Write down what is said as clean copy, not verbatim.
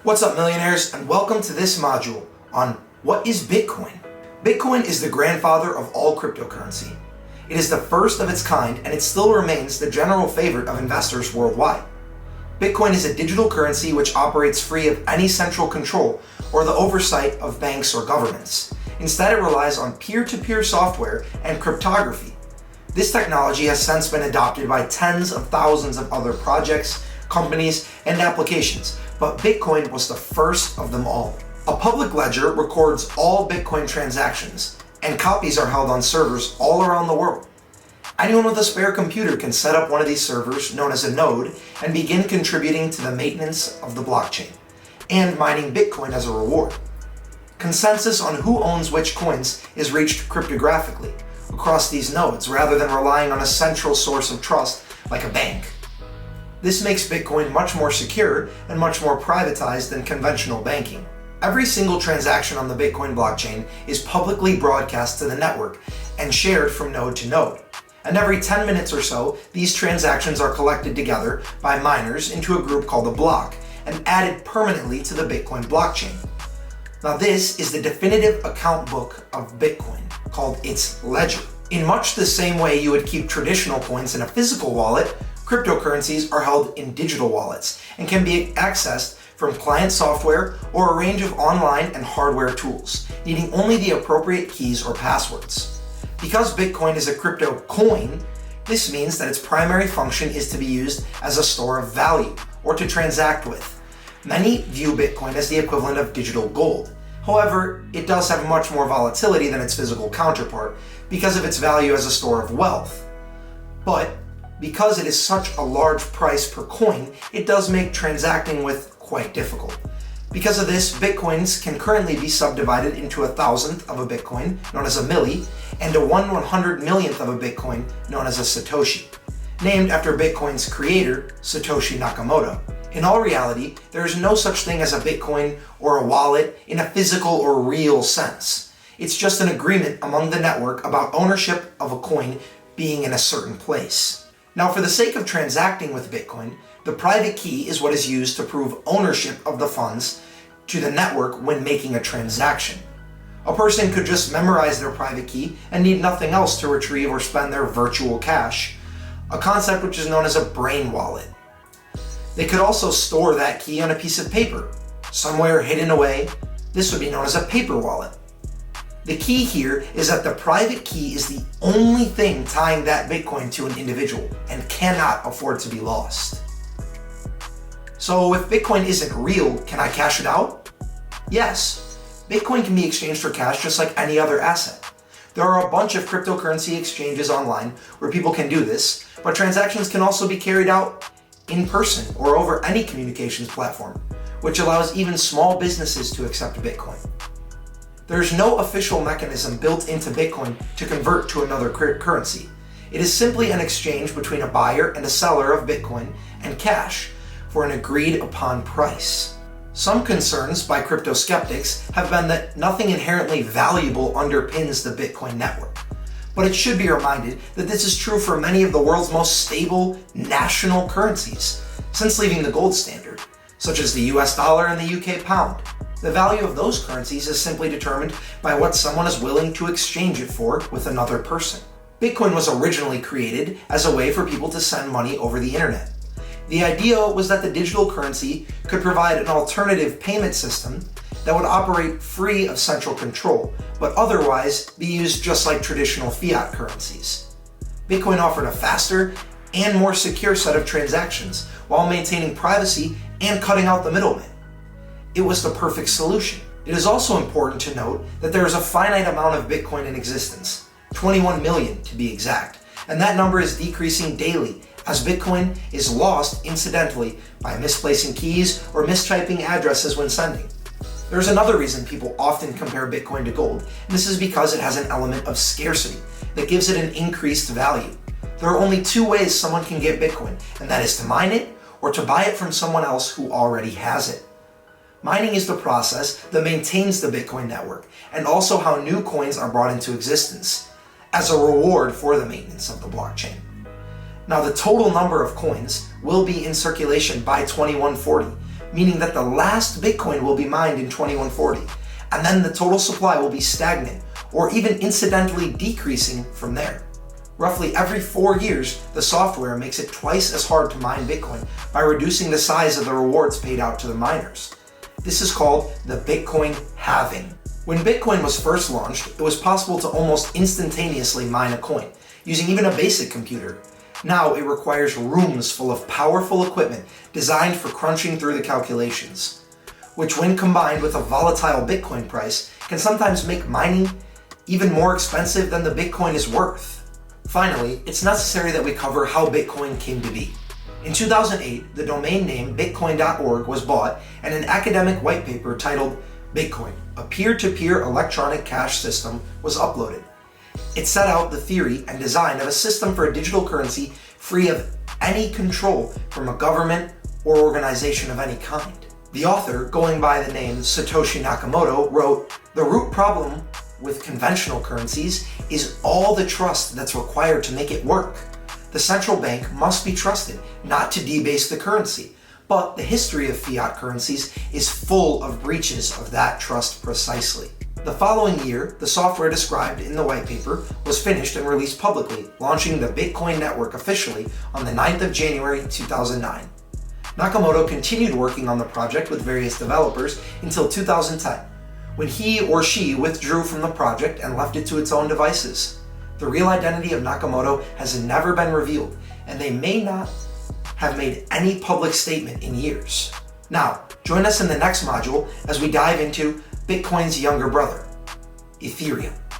What's up, millionaires, and welcome to this module on what is Bitcoin. Bitcoin is the grandfather of all cryptocurrency. It is the first of its kind, and it still remains the general favorite of investors worldwide. Bitcoin is a digital currency which operates free of any central control or the oversight of banks or governments. Instead, it relies on peer-to-peer software and cryptography. This technology has since been adopted by tens of thousands of other projects, companies, and applications, but Bitcoin was the first of them all. A public ledger records all Bitcoin transactions, and copies are held on servers all around the world. Anyone with a spare computer can set up one of these servers, known as a node, and begin contributing to the maintenance of the blockchain, and mining Bitcoin as a reward. Consensus on who owns which coins is reached cryptographically across these nodes, rather than relying on a central source of trust like a bank. This makes Bitcoin much more secure and much more privatized than conventional banking. Every single transaction on the Bitcoin blockchain is publicly broadcast to the network and shared from node to node. And every 10 minutes or so, these transactions are collected together by miners into a group called a block and added permanently to the Bitcoin blockchain. Now this is the definitive account book of Bitcoin, called its ledger. In much the same way you would keep traditional coins in a physical wallet, cryptocurrencies are held in digital wallets and can be accessed from client software or a range of online and hardware tools, needing only the appropriate keys or passwords. Because Bitcoin is a crypto coin, this means that its primary function is to be used as a store of value or to transact with. Many view Bitcoin as the equivalent of digital gold. However, it does have much more volatility than its physical counterpart because of its value as a store of wealth. But because it is such a large price per coin, it does make transacting with quite difficult. Because of this, Bitcoins can currently be subdivided into 1,000th of a Bitcoin, known as a milli, and a 1/100 millionth of a Bitcoin, known as a Satoshi, named after Bitcoin's creator, Satoshi Nakamoto. In all reality, there is no such thing as a Bitcoin or a wallet in a physical or real sense. It's just an agreement among the network about ownership of a coin being in a certain place. Now, for the sake of transacting with Bitcoin, the private key is what is used to prove ownership of the funds to the network when making a transaction. A person could just memorize their private key and need nothing else to retrieve or spend their virtual cash, a concept which is known as a brain wallet. They could also store that key on a piece of paper, somewhere hidden away. This would be known as a paper wallet. The key here is that the private key is the only thing tying that Bitcoin to an individual and cannot afford to be lost. So if Bitcoin isn't real, can I cash it out? Yes. Bitcoin can be exchanged for cash just like any other asset. There are a bunch of cryptocurrency exchanges online where people can do this, but transactions can also be carried out in person or over any communications platform, which allows even small businesses to accept Bitcoin. There's no official mechanism built into Bitcoin to convert to another currency. It is simply an exchange between a buyer and a seller of Bitcoin and cash for an agreed upon price. Some concerns by crypto skeptics have been that nothing inherently valuable underpins the Bitcoin network. But it should be reminded that this is true for many of the world's most stable national currencies, since leaving the gold standard, such as the US dollar and the UK pound. The value of those currencies is simply determined by what someone is willing to exchange it for with another person. Bitcoin was originally created as a way for people to send money over the internet. The idea was that the digital currency could provide an alternative payment system that would operate free of central control, but otherwise be used just like traditional fiat currencies. Bitcoin offered a faster and more secure set of transactions while maintaining privacy and cutting out the middleman. It was the perfect solution. It is also important to note that there is a finite amount of Bitcoin in existence, 21 million to be exact, and that number is decreasing daily as Bitcoin is lost incidentally by misplacing keys or mistyping addresses when sending. There's another reason people often compare Bitcoin to gold, and this is because it has an element of scarcity that gives it an increased value. There are only two ways someone can get Bitcoin, and that is to mine it or to buy it from someone else who already has it. Mining is the process that maintains the Bitcoin network and also how new coins are brought into existence as a reward for the maintenance of the blockchain. Now, the total number of coins will be in circulation by 2140, meaning that the last Bitcoin will be mined in 2140, and then the total supply will be stagnant or even incidentally decreasing from there. Roughly every 4 years, the software makes it twice as hard to mine Bitcoin by reducing the size of the rewards paid out to the miners. This is called the Bitcoin halving. When Bitcoin was first launched, it was possible to almost instantaneously mine a coin, using even a basic computer. Now it requires rooms full of powerful equipment designed for crunching through the calculations, which when combined with a volatile Bitcoin price can sometimes make mining even more expensive than the Bitcoin is worth. Finally, it's necessary that we cover how Bitcoin came to be. In 2008, the domain name bitcoin.org was bought and an academic white paper titled Bitcoin, a peer-to-peer electronic cash system, was uploaded. It set out the theory and design of a system for a digital currency free of any control from a government or organization of any kind. The author, going by the name Satoshi Nakamoto, wrote, "The root problem with conventional currencies is all the trust that's required to make it work. The central bank must be trusted not to debase the currency, but the history of fiat currencies is full of breaches of that trust precisely." The following year, the software described in the white paper was finished and released publicly, launching the Bitcoin network officially on the 9th of January 2009. Nakamoto continued working on the project with various developers until 2010, when he or she withdrew from the project and left it to its own devices. The real identity of Nakamoto has never been revealed, and they may not have made any public statement in years. Now, join us in the next module as we dive into Bitcoin's younger brother, Ethereum.